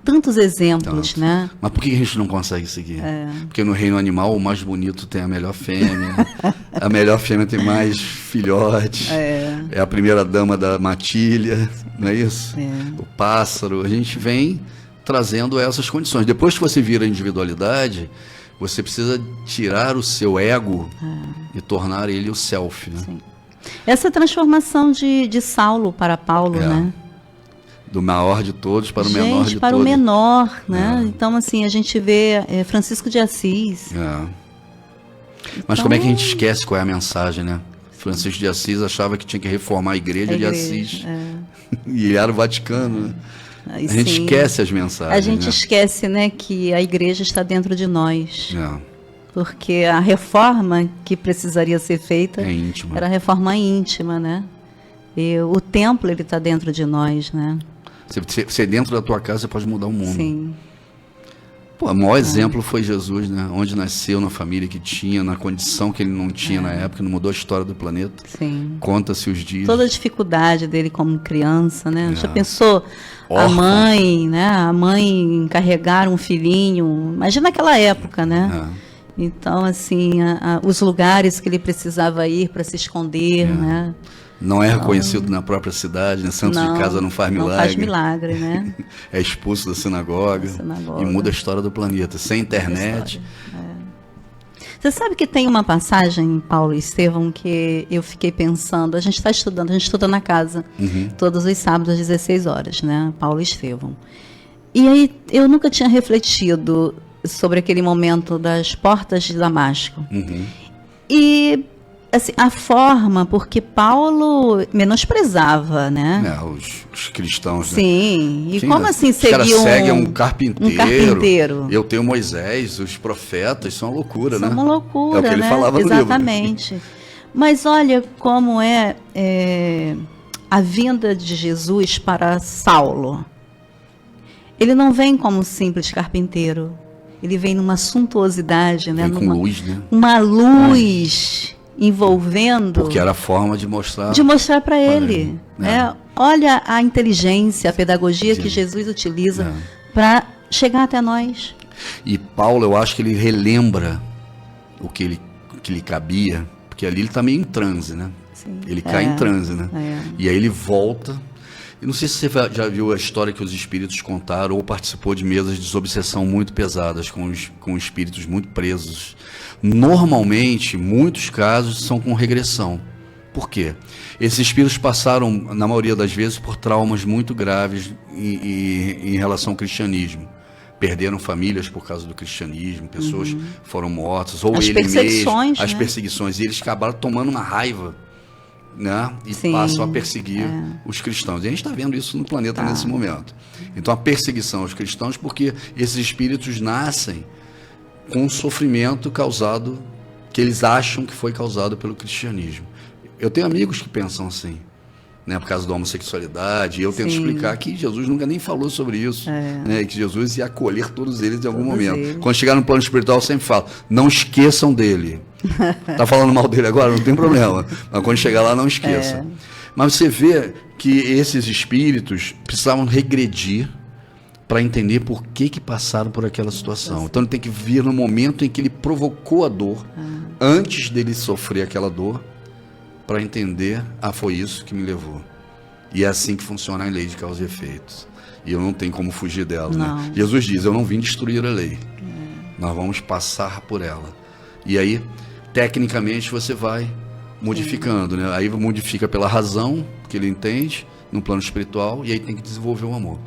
tantos exemplos, né? Mas por que a gente não consegue seguir? Porque no reino animal o mais bonito tem a melhor fêmea, a melhor fêmea tem mais filhotes, é a primeira dama da matilha, não é isso? O pássaro, a gente vem trazendo essas condições. Depois que você vira a individualidade, você precisa tirar o seu ego e tornar ele o self, né? Sim. Essa transformação de Saulo para Paulo, né? Do maior de todos para o menor de todos. Para o menor, né? Então, assim, a gente vê Francisco de Assis. Mas como é que a gente esquece qual é a mensagem, né? Francisco de Assis achava que tinha que reformar a igreja de Assis. E era o Vaticano, né? A gente esquece as mensagens. A gente esquece, né, que a igreja está dentro de nós. Porque a reforma que precisaria ser feita era a reforma íntima, né? E o templo, ele está dentro de nós, né? Você dentro da tua casa, você pode mudar o mundo. Sim. O maior exemplo foi Jesus, né? Onde nasceu, na família que tinha, na condição que ele não tinha na época, não mudou a história do planeta. Sim. Conta-se os dias. Toda a dificuldade dele como criança, né? Já pensou a mãe, né? A mãe encarregar um filhinho. Imagina naquela época, né? Então, assim, os lugares que ele precisava ir para se esconder, né? Não é reconhecido na própria cidade, né? Santo de casa não faz milagre. Não faz milagre, né? É expulso da sinagoga. E muda a história do planeta. Sem internet. Você sabe que tem uma passagem em Paulo e Estevão que eu fiquei pensando, a gente está estudando, a gente estuda na casa, todos os sábados às 16 horas, né? Paulo e Estevão. E aí eu nunca tinha refletido sobre aquele momento das portas de Damasco. E assim, a forma, porque Paulo menosprezava, né? Os cristãos, né? Sim, e Sim, como né? assim Os caras seguir seguem um carpinteiro, carpinteiro? Eu tenho Moisés, os profetas, isso é uma loucura, Isso né? é uma loucura, É o que ele né? falava no livro. Exatamente. Mas olha como é a vinda de Jesus para Saulo. Ele não vem como um simples carpinteiro. Ele vem numa suntuosidade, né? Vem com luz, né? Uma luz envolvendo. Porque era a forma de mostrar. Para ele. Né? Olha a inteligência, a pedagogia que Jesus utiliza para chegar até nós. E Paulo, eu acho que ele relembra o que lhe cabia, porque ali ele está meio em transe, né? Sim. Ele cai em transe, né? E aí ele volta. E não sei se você já viu a história que os espíritos contaram ou participou de mesas de desobsessão muito pesadas, com espíritos muito presos. Normalmente, muitos casos são com regressão. Por quê? Esses espíritos passaram, na maioria das vezes, por traumas muito graves em relação ao cristianismo. Perderam famílias por causa do cristianismo, pessoas foram mortas, ou ele mesmo, as perseguições. E eles acabaram tomando uma raiva, né? E passam a perseguir os cristãos. E a gente está vendo isso no planeta nesse momento. Então, a perseguição aos cristãos, porque esses espíritos nascem com um sofrimento causado, que eles acham que foi causado pelo cristianismo. Eu tenho amigos que pensam assim, né, por causa da homossexualidade, e eu tento explicar que Jesus nunca nem falou sobre isso, né, e que Jesus ia acolher todos eles em algum momento. Quando chegar no plano espiritual, eu sempre falo, não esqueçam dele. Tá falando mal dele agora? Não tem problema. Mas quando chegar lá, não esqueça. Mas você vê que esses espíritos precisavam regredir para entender por que passaram por aquela situação. Então ele tem que vir no momento em que ele provocou a dor, antes dele sofrer aquela dor, para entender, foi isso que me levou. E é assim que funciona a lei de causa e efeitos. E eu não tenho como fugir dela. Né? Jesus diz, eu não vim destruir a lei. Nós vamos passar por ela. E aí, tecnicamente, você vai modificando. Né? Aí modifica pela razão, que ele entende, no plano espiritual, e aí tem que desenvolver o amor.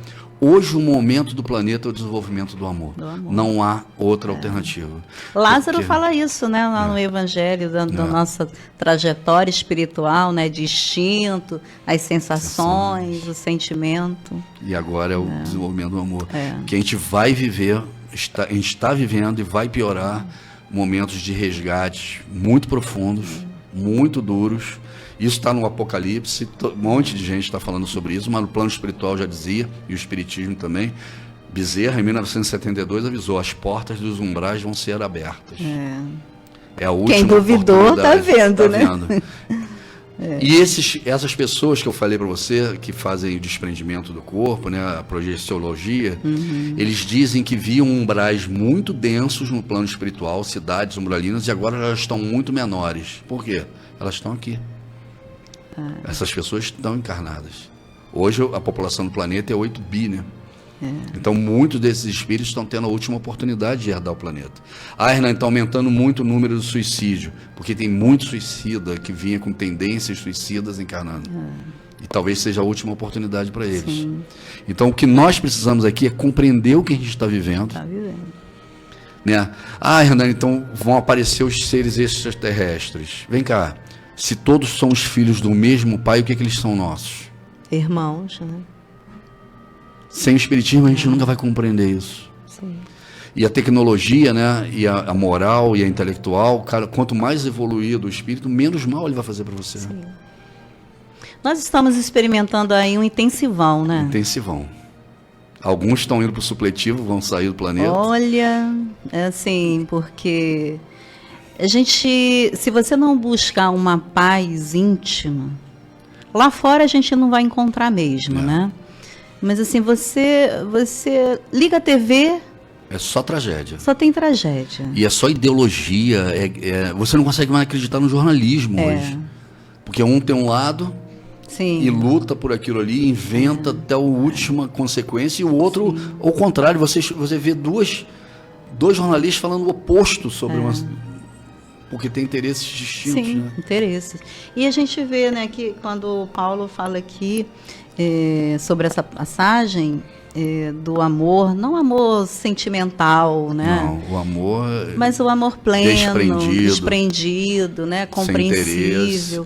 Hoje, o momento do planeta é o desenvolvimento do amor. Não há outra alternativa. Lázaro fala isso, né, lá no Evangelho, da nossa trajetória espiritual, né, de instinto, as sensações, o sentimento. E agora é o desenvolvimento do amor. Que a gente vai viver, a gente está vivendo e vai piorar momentos de resgate muito profundos, muito duros. Isso está no Apocalipse, um monte de gente está falando sobre isso, mas no plano espiritual já dizia, e o Espiritismo também. Bezerra, em 1972, avisou, as portas dos umbrais vão ser abertas. É a última. Quem duvidou está vendo, né? E essas pessoas que eu falei para você, que fazem o desprendimento do corpo, né, a projeciologia, eles dizem que viam umbrais muito densos no plano espiritual, cidades umbralinas, e agora elas estão muito menores. Por quê? Elas estão aqui. Essas pessoas estão encarnadas. Hoje a população do planeta é 8 bi, né? Então muitos desses espíritos estão tendo a última oportunidade de herdar o planeta. Hernan está aumentando muito o número de suicídio, porque tem muito suicida que vinha com tendências suicidas encarnando. E talvez seja a última oportunidade para eles. Então o que nós precisamos aqui é compreender o que a gente está vivendo. Né? Hernan, então vão aparecer os seres extraterrestres. Vem cá. Se todos somos filhos do mesmo pai, o que eles são nossos? Irmãos, né? Sem o espiritismo a gente nunca vai compreender isso. E a tecnologia, né, e a moral e a intelectual, cara, quanto mais evoluído o espírito, menos mal ele vai fazer para você. Nós estamos experimentando aí um intensivão, né? Intensivão. Alguns estão indo para o supletivo, vão sair do planeta. Olha, é assim, porque a gente, se você não buscar uma paz íntima, lá fora a gente não vai encontrar mesmo, né? Mas assim, você liga a TV... É só tragédia. Só tem tragédia. E é só ideologia. Você não consegue mais acreditar no jornalismo hoje. Porque um tem um lado e luta por aquilo ali, inventa até a última consequência, e o outro, ao contrário, você vê dois jornalistas falando o oposto sobre uma... Porque tem interesses distintos. Sim, né? Interesses. E a gente vê, né, que quando Paulo fala aqui sobre essa passagem, do amor, não amor sentimental, né? Não, o amor... Mas o amor pleno, desprendido, né? Compreensível.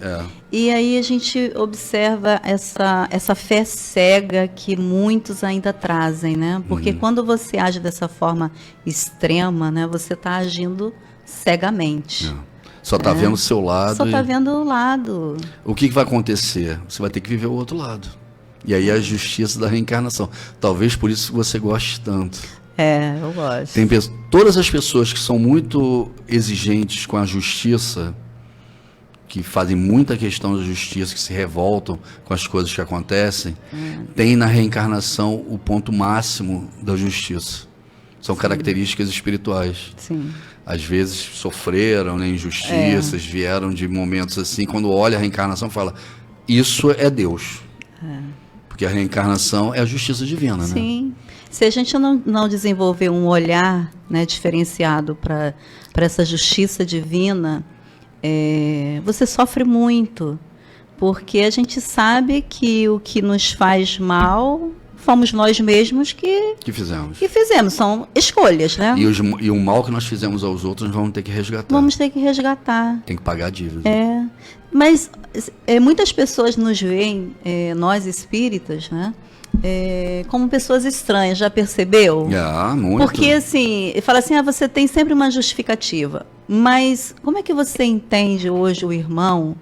E aí a gente observa essa fé cega que muitos ainda trazem, né? Porque quando você age dessa forma extrema, né? Você está agindo cegamente. Só está vendo o seu lado. Só está vendo o lado. O que vai acontecer? Você vai ter que viver o outro lado. E aí a justiça da reencarnação. Talvez por isso que você goste tanto. Eu gosto. Todas as pessoas que são muito exigentes com a justiça, que fazem muita questão da justiça, que se revoltam com as coisas que acontecem, tem na reencarnação o ponto máximo da justiça. São características espirituais. Sim. Às vezes sofreram, né, injustiças, vieram de momentos assim, quando olha a reencarnação fala, isso é Deus. Porque a reencarnação é a justiça divina, né? Sim. Se a gente não desenvolver um olhar, né, diferenciado para essa justiça divina, você sofre muito. Porque a gente sabe que o que nos faz mal fomos nós mesmos que fizemos. São escolhas, né? E o mal que nós fizemos aos outros vamos ter que resgatar. Vamos ter que resgatar. Tem que pagar a dívida. Mas muitas pessoas nos veem, nós espíritas, né? Como pessoas estranhas, já percebeu? Muito. Porque assim, fala assim, você tem sempre uma justificativa. Mas como é que você entende hoje o irmão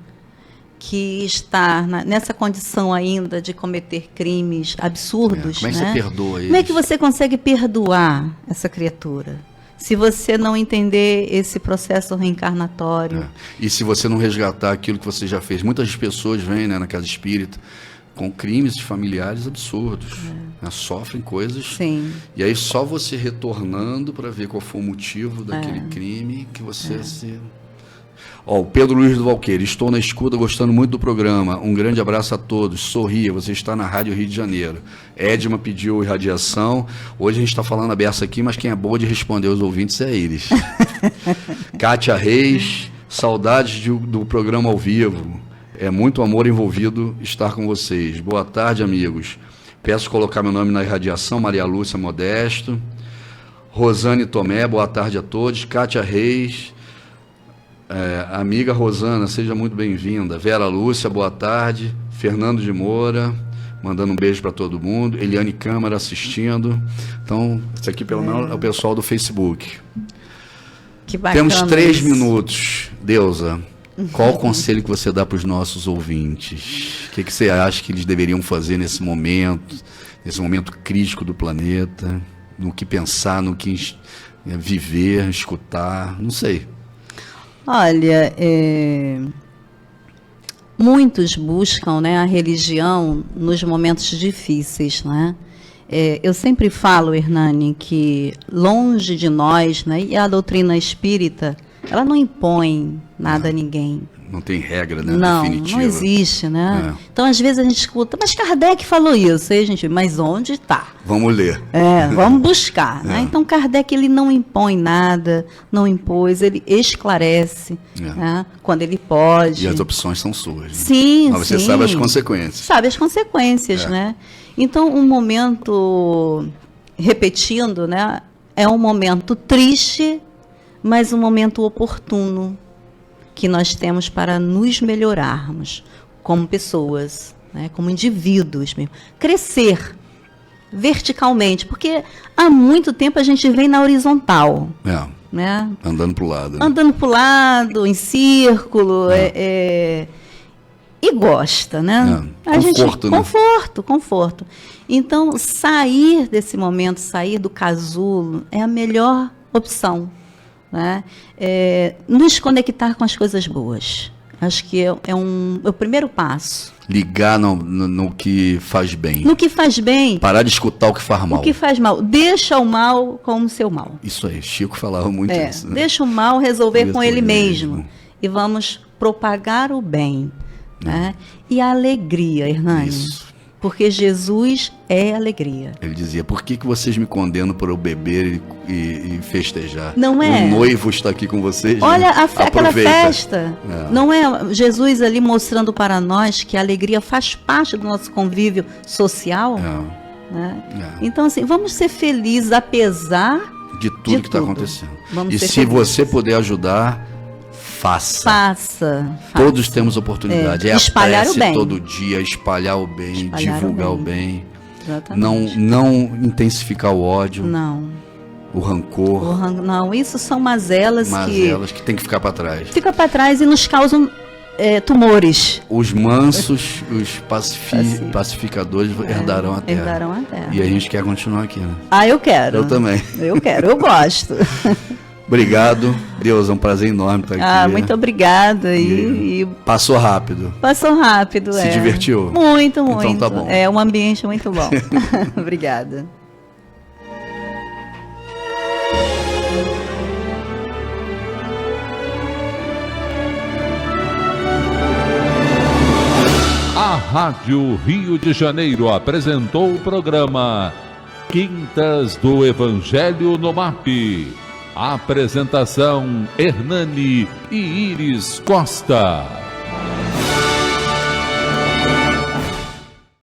que está nessa condição ainda de cometer crimes absurdos? Como é que você perdoa eles? Como é que você consegue perdoar essa criatura? Se você não entender esse processo reencarnatório. E se você não resgatar aquilo que você já fez. Muitas pessoas vêm, né, na casa espírita com crimes familiares absurdos. Né, sofrem coisas. Sim. E aí só você retornando para ver qual foi o motivo daquele crime que você se... O Pedro Luiz do Valqueire, estou na escuta, gostando muito do programa. Um grande abraço a todos. Sorria, você está na Rádio Rio de Janeiro. Edma pediu irradiação. Hoje a gente está falando aberto aqui, mas quem é boa de responder aos ouvintes é eles. Kátia Reis, saudades do programa ao vivo. É muito amor envolvido estar com vocês. Boa tarde, amigos. Peço colocar meu nome na irradiação. Maria Lúcia Modesto. Rosane Tomé, boa tarde a todos. Kátia Reis. Amiga Rosana, seja muito bem-vinda. Vera Lúcia, boa tarde. Fernando de Moura, mandando um beijo para todo mundo. Eliane Câmara assistindo. Então, isso aqui pelo menos é o pessoal do Facebook. Que bacana. Temos 3 minutos. Deusa, qual o conselho que você dá para os nossos ouvintes? O que você acha que eles deveriam fazer nesse momento crítico do planeta? No que pensar, no que viver, escutar, não sei. Olha, muitos buscam, né, a religião nos momentos difíceis, né? Eu sempre falo, Hernani, que longe de nós, né, e a doutrina espírita, ela não impõe nada a ninguém. Não tem regra, né? Definitiva. Não existe, né? Então, às vezes a gente escuta, mas Kardec falou isso. Aí a gente, mas onde está? Vamos ler. Vamos buscar. Né? Então, Kardec, ele não impõe nada, não impôs, ele esclarece, né? Quando ele pode. E as opções são suas. Né? Sim, mas você sabe as consequências. Sabe as consequências, né? Então, um momento, repetindo, né? É um momento triste, mas um momento oportuno, que nós temos para nos melhorarmos como pessoas, né, como indivíduos mesmo. Crescer verticalmente, porque há muito tempo a gente vem na horizontal. Né? Andando para o lado. Né? Andando para o lado, em círculo, e gosta, né? Conforto, né? Conforto. Então, sair desse momento, sair do casulo, é a melhor opção. Né? Nos conectar com as coisas boas. Acho que é o primeiro passo. Ligar no que faz bem. No que faz bem. Parar de escutar o que faz mal. O que faz mal. Deixa o mal como seu mal. Isso aí, Chico falava muito isso. Né? Deixa o mal resolver com ele mesmo. E vamos propagar o bem. Né? E a alegria, Hernani. Isso. Porque Jesus é alegria. Ele dizia, por que vocês me condenam por eu beber e festejar? Não é? O noivo está aqui com vocês. Olha, aquela festa. Não é Jesus ali mostrando para nós que a alegria faz parte do nosso convívio social? né? É. Então, assim, vamos ser felizes apesar De tudo que está tudo. acontecendo. Vamos E ser se felizes. você puder ajudar, faça. Faça. Todos temos oportunidade. É Espalhar a o prece bem. todo dia, espalhar o bem, Espalhar divulgar o o bem. bem. Exatamente. Não intensificar o ódio, Não. o rancor, Não, isso são mazelas que tem que ficar para trás. que ficam para trás e nos causam tumores. Os mansos, os Pacífico. pacificadores herdarão a terra. Herdarão a terra. E a gente quer continuar aqui, né? Ah, eu quero. Eu também. Eu quero, eu gosto. Obrigado. Deus, é um prazer enorme estar aqui. Ah, muito obrigada. E Passou rápido. passou rápido. Se divertiu? Muito, muito. Então tá bom. É um ambiente muito bom. Obrigada. A Rádio Rio de Janeiro apresentou o programa Quintas do Evangelho no MAP. Apresentação Hernani e Iris Costa.